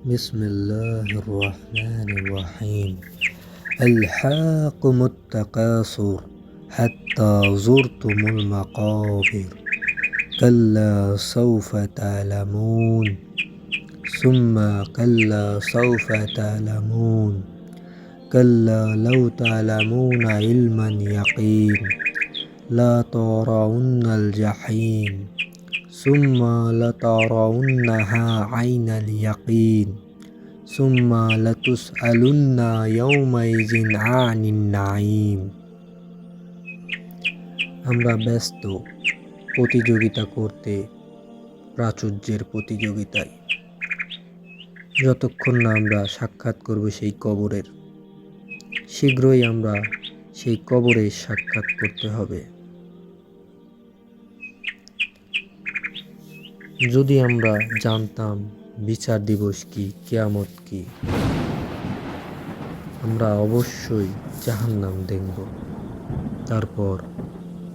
بسم الله الرحمن الرحيم. ألهاكم التكاثر حتى زرتم المقابر كلا سوف تعلمون ثم كلا سوف تعلمون كلا لو تعلمون علم اليقين لا ترون الجحيم ثم لترونها عين اليقين ثم لتسألن يومئذ عن النعيم. আমরা ব্যস্ত প্রতিযোগিতা করতে, প্রাচুর্যের প্রতিযোগিতায়। যতক্ষণ না আমরা সাক্ষাৎ করব সেই কবরের, শীঘ্রই আমরা সেই কবরে সাক্ষাৎ করতে হবে। যদি আমরা জানতাম বিচার দিবস কি, কিয়ামত কি, আমরা অবশ্যই জাহান্নাম দেখব। তারপর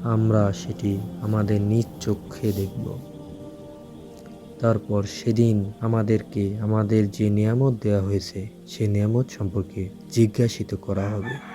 আমরা সেটি আমাদের নিজ চোখে দেখব। তারপর সেদিন আমাদেরকে আমাদের যে নিয়ামত দেওয়া হয়েছে সেই নিয়ামত সম্পর্কে জিজ্ঞাসিত করা হবে।